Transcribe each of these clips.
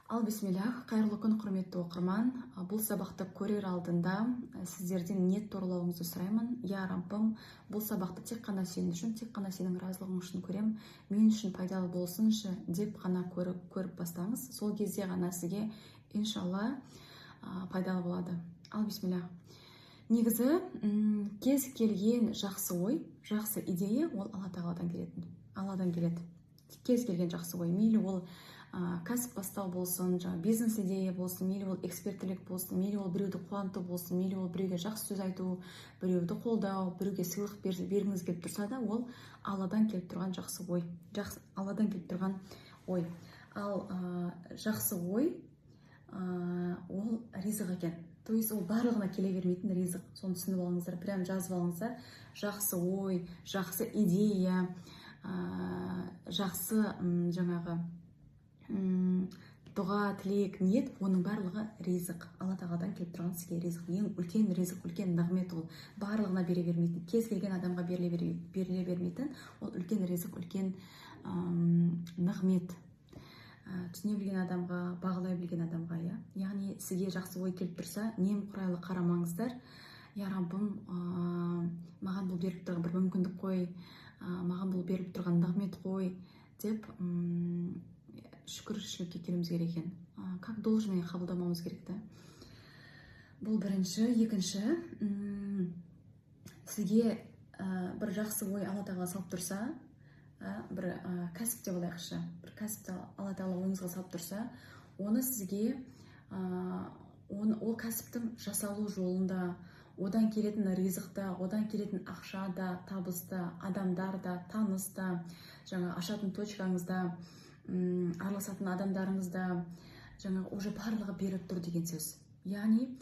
Ал бисмиллах, қайырлы күн құрметті оқырман. Бұл сабақты көрер алдында сіздерден ниет торлауыңызды сұраймын. Я Раббым, бұл сабақты тек қана сен үшін, тек қана сенің разылығың үшін көрем, мен үшін пайдалы болсыншы деп қана көріп бастаңыз. Сол кезде ғана сізге иншалла пайдалы болады. Ал бисмиллах. Негізі кез келген жақсы ой, жақсы идея ол Алла тағаладан келеді. Алладан келеді. Кез келген жақсы ой, мейлі ол кәсіп бастау болсын, бизнес идея болсын, мейлі ол эксперттілік болсын, мейлі ол біреуді қуанту болсын, мейлі ол біреуге жақсы сөз айту, біреуді қолдау, біреуге сыйлық бергіңіз келіп тұрса да, ол Алладан келіп тұрған жақсы ой, Алладан келіп тұрған ой. Ал жақсы ой ол ризық екен. То есть ол барлығына келе бермейтін ризық. Соны түсініп алыңыздар, прям жазып алыңыздар. Жақсы ой, жақсы идея, жақсы жаңағы дұға, тілек, ниет, оның барлығы ризық. Алла тағаладан келіп тұрған сізге ризық. Ең үлкен ризық, үлкен нығмет ол. Барлығына бере бермейтін, кез келген адамға беріле бермейтін, ол үлкен ризық, үлкен нығмет. Түсіне білген адамға, бағалай білген адамға, яғни сізге жақсы ой келіп тұрса, немқұрайлы қарамаңыздар. Я Раббым, маған бұл беріп тұрған бір мүмкіндік қой, маған бұл беріп тұрған нығмет қой деп шүкіршілікке келуіміз керек екен. Как должное қабылдамауымыз керек та. Бұл бірінші. Екінші, сізге бір жақсы ой Алла тағала салып тұрса, бір кәсіп деп алайықшы, бір кәсіпті Алла тағала ойыңызға салып тұрса, оны сізге ол кәсіптің жасалу жолында, одан келетін ризықта, одан келетін ақшада, табыста, адамдарда, таныста, жаңа ашатын точкаңызда, араласатын адамдарыңызда жаңағы уже барлығы беріп тұр деген сөз. Яғни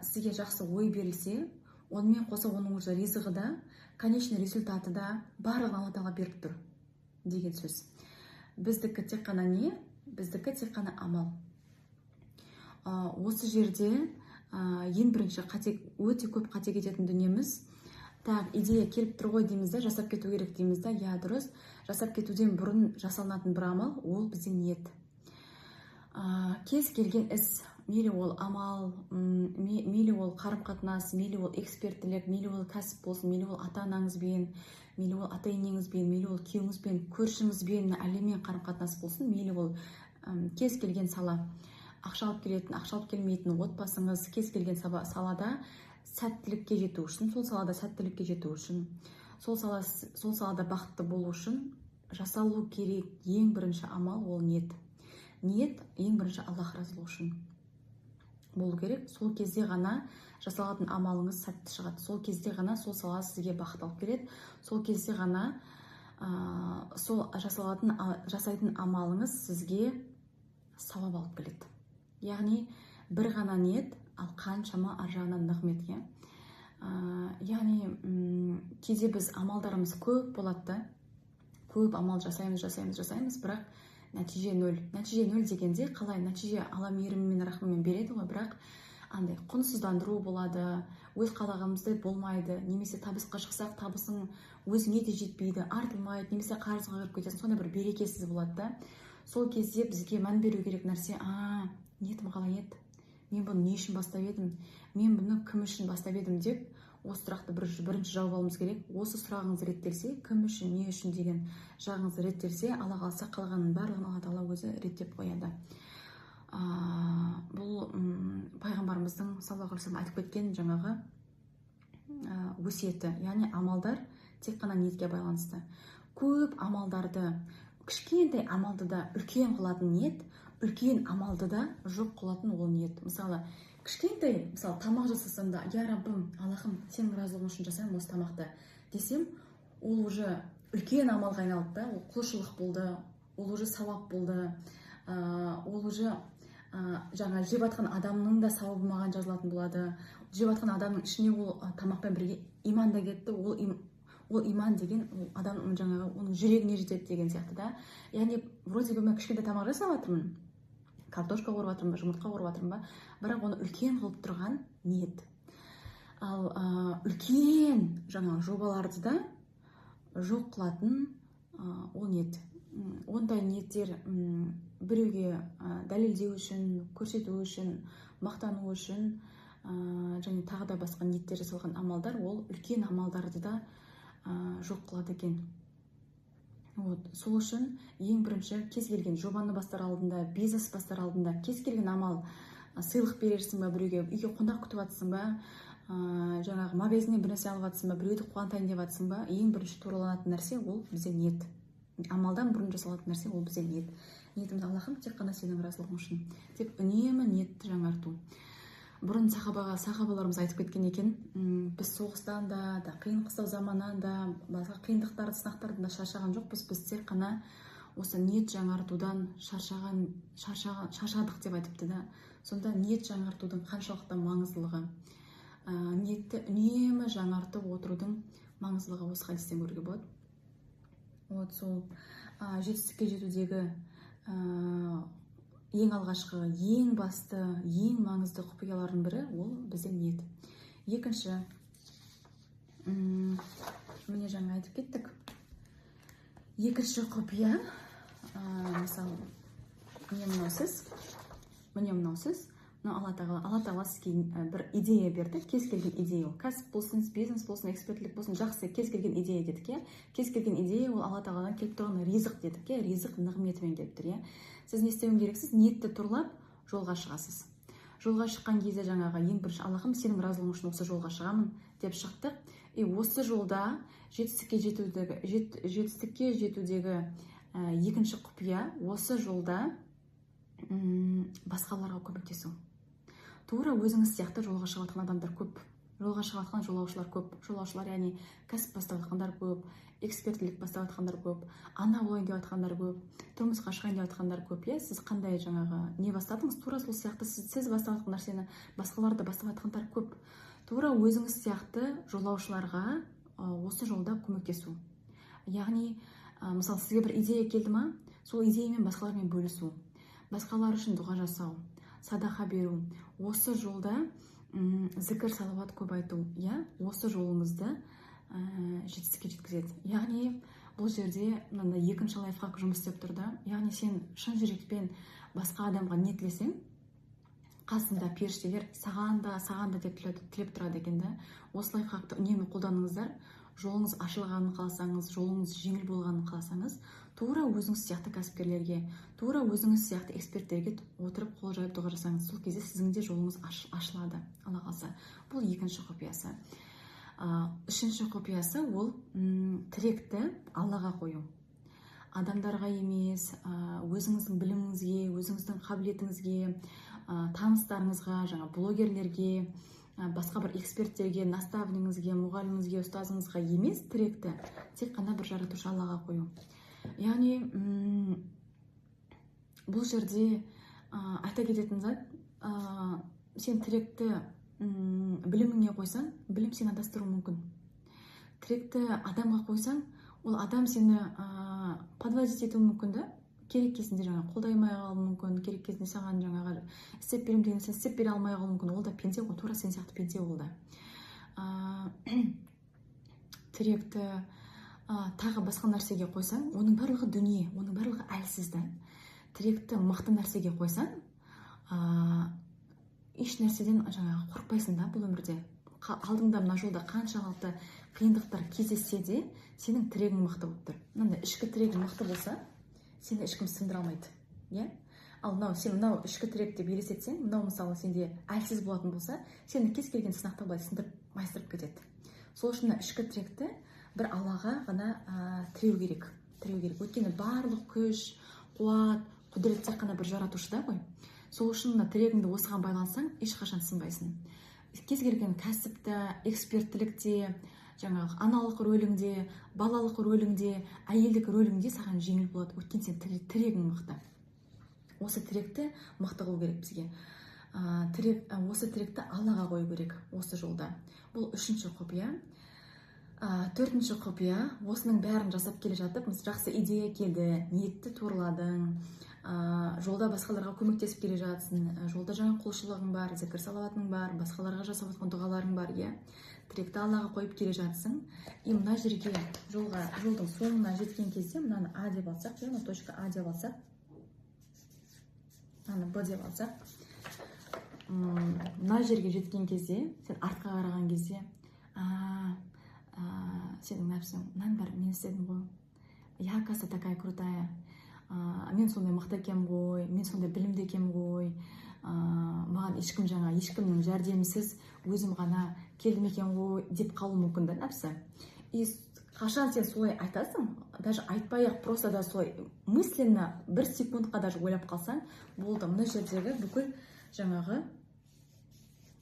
сізге жақсы ой берілсе, онымен қоса оның уже ризығы да, конечный результаты да барлығын Алла тағала беріп тұр деген сөз. Біздікі тек қана не? Біздікі тек қана амал. Осы жерде ең бірінші өте көп қате кететін дүниеміз, идея келіп тұр ғой дейміз да, жасап кету керек дейміз да, дұрыс. Жасап кетуден бұрын жасалынатын бір амал, ол біздің ниет. Кез келген іс, мейлі ол амал, мейлі ол қарым-қатынас, мейлі ол эксперттілік, мейлі ол кәсіп болсын, мейлі ол ата-анаңызбен, мейлі ол ата-енеңізбен, мейлі ол күйеуіңізбен, көршіңізбен, әлеммен қарым-қатынас болсын, мейлі ол кез келген сала, ақша алып келетін, ақша алып келмейтін отбасыңыз, кез келген салада сәттілікке жету үшін, сол салада сәттілікке жету үшін, сол салада бақытты болу үшін жасалу керек ең бірінші амал ол ниет. Ниет ең бірінші Аллах разылығы үшін болу керек. Сол кезде ғана жасалатын амалыңыз сәтті шығады. Сол кезде ғана сол сала сізге бақыт алып келеді. Сол кезде ғана сол жасайтын амалыңыз сізге сауап алып келеді. Яғни бір ғана ниет, ал қаншама ар жағынан нығмет. Яғни кейде біз амалдарымыз көп болады, көп амал жасаймыз, бірақ нәтиже нөл. Нәтиже нөл дегенде қалай? Нәтиже Алла мейірімімен, рахымымен береді ғой, бірақ андай құнсыздандыру болады, өз қалағанымыздай болмайды, немесе табысқа шықсақ, табысың өзіңе де жетпейді, артылмайды, немесе қарызға кіріп кетесің, сондай бір берекесіз болады да. Сол кезде бізге мән беру керек нәрсе, ниетім қалай еді? Мен бұны не үшін бастап едім? Мен бұны кім үшін бастап едім деп, осы сұрақты бірінші жауап алуымыз керек. Осы сұрағыңыз реттелсе, кім үшін, не үшін деген жағыңыз реттелсе, Алла қаласа қалғанның барлығын Алла тағала өзі реттеп қояды. Бұл пайғамбарымыздың саллаллаху алейхи вассалам айтып кеткен жаңағы өсиеті, яғни амалдар тек қана ниетке байланысты. Көп амалдарды, кішкентай амалды да үлкен қылатын ниет, үлкен амалды да жоқ қылатын ол ниет. Мысалы, кішкентай, тамақ жасасам да, я Раббым, Аллахым, сенің разылығың үшін жасаймын осы тамақты десем, ол уже үлкен амалға айналды да, ол құлшылық болды, ол уже сауап болды, ол уже жаңа жеп жатқан адамның да сауабы маған жазылатын болады. Жеп жатқан адамның ішіне ол тамақпен бірге иман да кетті, ол иман деген адам жаңағы оның жүрегіне жетеді деген сияқты да. Яғни вроде бы мен кішкентай тамақ жасап жатырмын, картошка қуырып жатырмын ба, жұмыртқа қуырып жатырмын ба, бірақ оны үлкен қылып тұрған ниет. Ал үлкен жаңағы жобаларды да жоқ қылатын ол ниет. Ондай ниеттер біреуге дәлелдеу үшін, көрсету үшін, мақтану үшін және тағы да басқа ниеттер жасалған амалдар, ол үлкен амалдарды да жоқ қылады екен. Сол үшін ең бірінші кез келген жобаны бастар алдында, бизнес бастар алдында кез келген амал, сыйлық берерсің ба біреуге, үйге қонақ күтіп жатсың ба, жаңағы магазиннен бір нәрсе алып жатсың ба, біреуді қуантайын деп жатсың ба, ең бірінші тураланатын нәрсе ол бізде ниет. Амалдан бұрын жасалатын нәрсе ол бізде ниет. Ниетімді Аллахым тек қана сенің разылығың үшін деп үнемі ниетті жаңарту. Бұрын сахабаларымыз айтып кеткен екен, біз соғыстан да, қиын қыстау заманнан да, басқа қиындықтарды, сынақтардан да шаршаған жоқпыз. Біз тек қана осы ниет жаңартудан шаршадық деп айтыпты да. Сонда ниет жаңартудың қаншалықты маңыздылығы, ниетті үнемі жаңартып отырудың маңыздылығы осы хадистен көруге болады. Сол жетістікке жетудегі ең алғашқы, ең басты, ең маңызды құпиялардың бірі ол біздің ниет. Екінші, міне жаңа айтып кеттік. Екінші құпия, мысалы, міне мынау сіз, Алла Тағала сізге бір идея берді, кез келген идея, кәсіп болсын, бизнес болсын, экспертлік болсын, жақсы, кез келген идея дедік, кез келген идея ол Алла Тағаладан келіп тұрған ризық дедік, ризық нығметімен келіп тұр. Сіз не істеуің керексіз? Ниетті тұрлап жолға шығасыз. Жолға шыққан кезде жаңағы ең бірінші Аллахым сенің разылығың үшін осы жолға шығамын деп шықтық. Осы жолда жетістікке жетудегі екінші құпия, осы жолда басқаларға көмектесу. Тура өзіңіз сияқты жолға шығатын адамдар көп. Жолға шығатын жолаушылар көп. Жолаушылар, яғни кәсіп бастап жатқандар көп, экспертлік бастап жатқандар көп, ана болайын деп жатқандар көп, тұрмысқа шығайын деп жатқандар көп. Сіз қандай жаңағы не бастадыңыз? Тура сол сияқты сіз бастап жатқан нәрсені басқалар да бастап жатқандар көп. Тура өзіңіз сияқты жолаушыларға осы жолда көмектесу. Яғни, мысалы, сізге бір идея келді ма, сол идеямен басқалармен бөлісу, басқалар үшін дұға жасау, садақа беру. Осы жолда зікір, салауат көп айту, осы жолыңызды жетістікке жеткізеді. Яғни, бұл жерде мынандай екінші лайфхак жұмыс істеп тұрды. Яғни, сен шын жүрекпен басқа адамға не тілесең, қасында періштелер саған да деп тілеп тұрады екен. Осы лайфхакты үнемі қолданыңыздар. Жолыңыз ашылғанын қаласаңыз, жолыңыз жеңіл болғанын қаласаңыз, тура өзіңіз сияқты кәсіпкерлерге, тура өзіңіз сияқты эксперттерге отырып қол жайып дұға жасаңыз. Сол кезде сіздің де жолыңыз ашылады, Алла қаласа. Бұл екінші құпиясы. Үшінші құпиясы ол тіректі Аллаға қою. Адамдарға емес, өзіңіздің біліміңізге, өзіңіздің қабілетіңізге, таныстарыңызға, жаңа блогерлерге, басқа бір эксперттерге, наставнигіңізге, мұғаліміңізге, ұстазыңызға емес, тіректі тек қана бір жаратушы Аллаға қою. Яғни, бұл жерде айта кететін зат, сен тіректі біліміңе қойсаң, білім сені адастыруы мүмкін. Тіректі адамға қойсаң, ол адам сені подводить етуі мүмкін да. Керек кезінде жаңа қолдаймай қалуы мүмкін, керек кезінде саған жаңағы істеп берем деген сен істеп бере алмай қалуы мүмкін. Ол да пенде ғой, тура сен сияқты пенде ол да. Тіректі тағы басқа нәрсеге қойсаң, оның барлығы дүние, оның барлығы әлсіз да. Тіректі мықты нәрсеге қойсаң, еш нәрседен жаңағы қорықпайсың да бұл өмірде. Алдыңда мына жолда қаншалықты қиындықтар кездессе де, сенің тірегің мықты болып тұр. Мынандай ішкі тірегің мықты болса, сені ешкім сындыра алмайды. Ал сен мынау ішкі тірек деп елестетсең, мынау мысалы сенде әлсіз болатын болса, сені кез келген сынақта былай сындырып, майыстырып кетеді. Сол үшін ішкі тіректі бір Аллаға ғана тіреу керек. Өйткені барлық күш, қуат, құдірет тек қана бір жаратушыда ғой. Сол үшін тірегіңді осыған байлансаң, ешқашан сынбайсың. Кез келген кәсіпті, эксперттілікте, жаңағы аналық рөліңде, балалық рөліңде, әйелдік рөліңде саған жеңіл болады. Өйткені сен тірегің мықты. Осы тіректі мықты қылу керек бізге. Осы тіректі Аллаға қою керек осы жолда. Бұл үшінші құпия. Төртінші құпия, осының бәрін жасап келе жатып, жақсы идея келді, ниетті турладың, жолда басқаларға көмектесіп келе жатсың, жолда жаңа құлшылығың бар, зікір салауатың бар, басқаларға жасап жатқан дұғаларың бар, тіректі Аллаға қойып келе жатсың. Мына жерге жолдың соңына жеткен кезде, мынаны А деп алсақ, точка А деп алсақ, аны б деп алсақ, мына жерге жеткен кезде, сен артқа қараған кезде, сенің нәпсің, мынаның бәрін мен істедім ғой, я, оказывается, такая крутая, мен сондай мықты екенмін ғой, мен сондай білімді екенмін ғой, маған ешкімнің жәрдемсіз өзім ғана келдім екен ғой деп қалуы мүмкін да нәпсі. И қашан сен солай айтасың, даже айтпай-ақ просто да солай мысленно бір секундқа даже ойлап қалсаң, болды, мына жердегі бүкіл жаңағы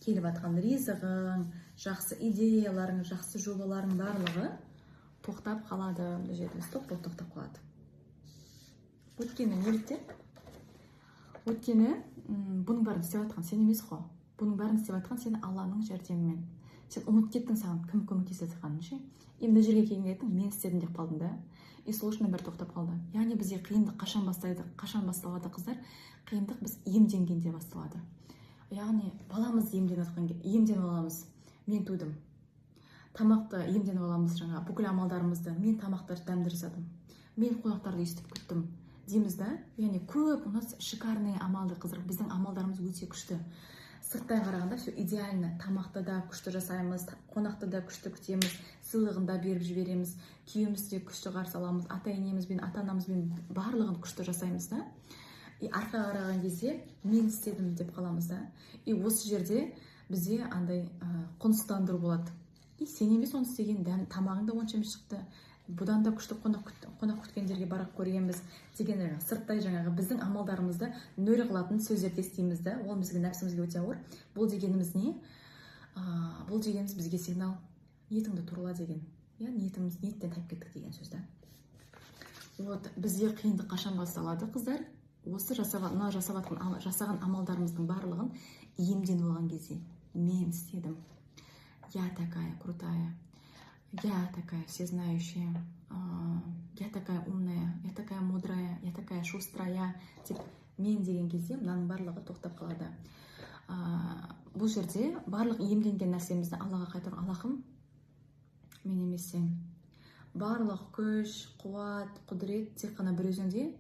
келіп жатқан ризығың, жақсы идеяларың, жақсы жобаларың барлығы тоқтап қалады. Мына жерде стоп болып тоқтап қалады. Өйткені неліктен? Өйткені бұның бәрін істеп жатқан сен емес қой. Бұның бәрін істеп жатқан сен Алланың жәрдемімен. Сен ұмытып кеттің саған кім көмектесіп жатқанын ше. Мына жерге келген еттің, мен істедім деп қалдың да. И сол үшін бәрі тоқтап қалды. Яғни бізде қиындық қашан басталады қыздар? Қиындық біз иемденгенде басталады. Яғни баламыз иемденіп аламыз. Мен тудым. Тамақты иемденіп аламыз жаңа. Бүкіл амалдарымызды мен тамақты дәмді жасадым. Мен қонақтарды естіп күттім. Дейміз да? Яғни көп, у нас шикарный амалды қыздар. Біздің амалдарымыз өте күшті. Сырттай қарағанда все идеально. Тамақты да күшті жасаймыз, қонақты да күшті күтеміз, сыйлығын да беріп жібереміз, күйеуімізді де күшті қарсы аламыз, ата-енемізбен, ата-анамызбен барлығын күшті жасаймыз да. И артқа қараған кезде мен істедім деп қаламыз да. И осы жерде бізде андай қоныстандыру болады. И сен емес оны істеген, тамағың да онша емес шықты. Бұдан да күшті қонақ күткендерге барып көргенбіз деген сырттай жаңағы біздің амалдарымызды нөл қылатын сөздерді естиміз да. Ол бізге нәпсімізге өте ауыр. Бұл дегеніміз не? Бұл дегеніміз бізге сигнал. Ниетіңді турла деген. Я ниеттен тайып кеттік деген сөз да. Вот бізде қиындық қашан басталады қыздар? Осы жасаған амалдарымыздың барлығын иемденіп алған кезде. Мен істедім. Я такая крутая. Я такая всезнающая, я такая умная, я такая мудрая, я такая шустрая деп мен деген кезде мынаның барлығы тоқтап қалады. Бұл жерде барлық иемденген нәрсемізді Аллаға қайтару. Аллахым, мен емес сен. Барлық күш, қуат, құдірет тек қана бір өзіңде.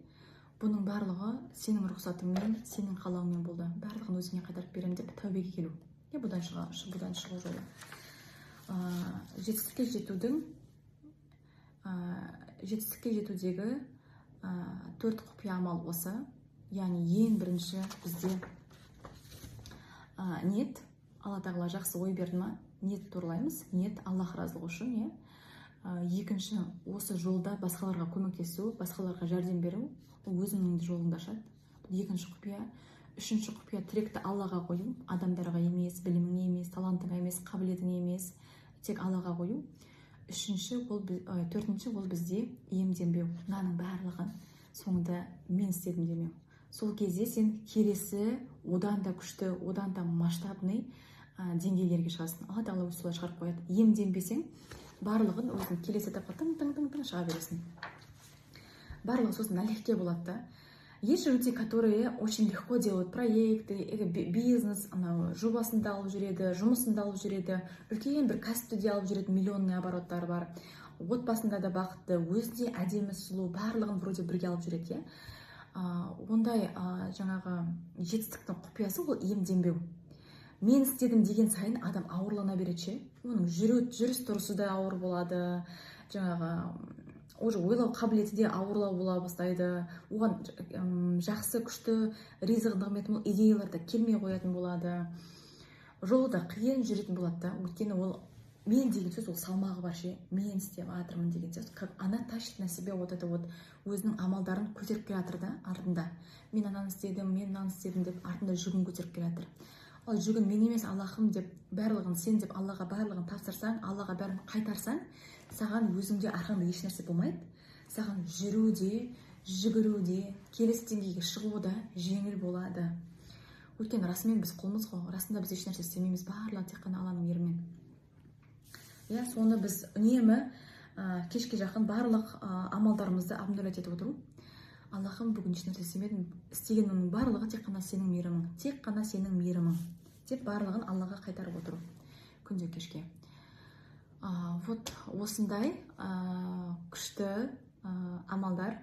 Бұның барлығы сенің рұқсатыңмен, сенің қалауыңмен болды. Барлығын өзіңе қайтарып беремін деп тәубеге келу. Бұдан шығу жолы. Жетістікке жетудегі 4 құпия амал осы. Яғни ең бірінші бізде ниет. Алла тағала жақсы ой берді ма? Ниет турлаймыз. Ниет Аллах разылығы үшін. Екінші, осы жолда басқаларға көмектесу, басқаларға жәрдем беру. Ол өзіңнің жолыңды ашады. Бұл екінші құпия. Үшінші құпия, тіректі Аллаға қою. Адамдарға емес, біліміңе емес, талантыңа емес, қабілетіңе емес, тек Аллаға қою. Төртінші, ол бізде иемденбеу. Мынаның барлығын соңында мен істедім демеу. Сол кезде сен келесі одан да күшті, одан да масштабный деңгейлерге шығасың. Алла тағала өзі солай шығарып қояды. Иемденбесең, барлығын өзің келесі этапқа тың шыға бересің. Барлығы сосын налегке болады да. Есть люди, которые очень легко делают проекты, бизнес, жобасында алып жүреді, жұмысында алып жүреді, үлкен бір кәсіпті де алып жүреді, миллионный обороттары бар. Отбасында да бақытты, өзі әдемі, сұлу, барлығын вроде бірге алып жүреді. Ондай жаңағы жетістіктің құпиясы ол иемденбеу. Мен істедім деген сайын адам ауырлана береді. Оның жүріс тұрысы да ауыр болады, жаңағы уже ойлау қабілеті де ауырлау бола бастайды. Оған жақсы, күшті, ризық, нығмет мол идеялар да келмей қоятын болады. Жолы да қиын жүретін болады да. Өйткені ол мен деген сөз, ол салмағы бар ше. Мен істеп жатырмын деген сөз. Как она тащит на себе вот это вот өзінің амалдарын көтеріп келе жатыр да артында. Мен ананы істедім, мен мынаны істедім деп артында жүгін көтеріп келе жатыр. Ол жүгін мен емес Аллахым деп барлығын сен деп Аллаға барлығын тапсырсаң, Аллаға бәрін қайтарсаң, саған өзіңде арқаңда еш нәрсе болмайды. Саған жүруде, жүгіруде, келесі деңгейге шығуда жеңіл болады. Өйткені расымен біз құлмыз ғой, расында біз еш нәрсе істемейміз, барлығы тек қана Алланың ерімен. Соны біз үнемі кешке жақын барлық амалдарымызды абдуллат етіп отыру. Аллахым, бүгін еш нәрсе істемедім, істегенімнің барлығы тек қана сенің мейірімің, тек қана сенің мейірімің деп барлығын Аллаға қайтарып отыру күнде кешке. Вот осындай күшті амалдар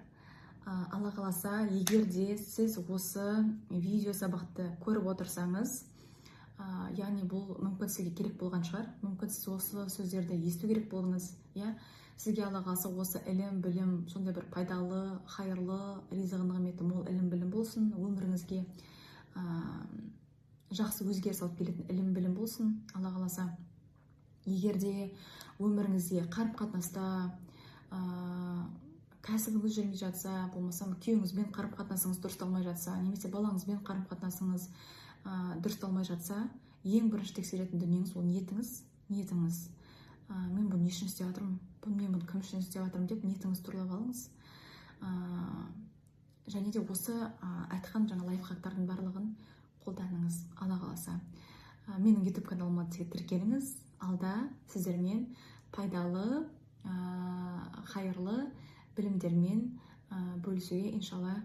Алла қаласа, егер де сіз осы видео сабақты көріп отырсаңыз, яғни бұл мүмкін сізге керек болған шығар, мүмкін сіз осы сөздерді есту керек болдыңыз, иә. Сізге Алла қаласа осы ілім, білім, сондай бір пайдалы, хайырлы, ризығы нығметі мол ілім, білім болсын, өміріңізге жақсы өзгеріс алып келетін ілім, білім болсын, Алла қаласа. Егер де өміріңізде қарым-қатынаста кәсібіңіз жүрмей жатса, болмаса күйеуіңізбен қарым-қатынасыңыз дұрысталмай жатса, немесе балаңызбен қарым-қатынасыңыз дұрысталмай жатса, ең бірінші тексеретін дүниеңіз ол ниетіңіз. Мен бұны не үшін істеп жатырмын, мен бұны кім үшін істеп жатырмын деп ниетіңіз туралап алыңыз. Және де осы айтқан жаңа лайфхактардың барлығын қолданыңыз, Алла қаласа. Менің YouTube каналыма тіркеліңіз. Алда сіздермен пайдалы, хайырлы білімдермен бөлісуге иншалла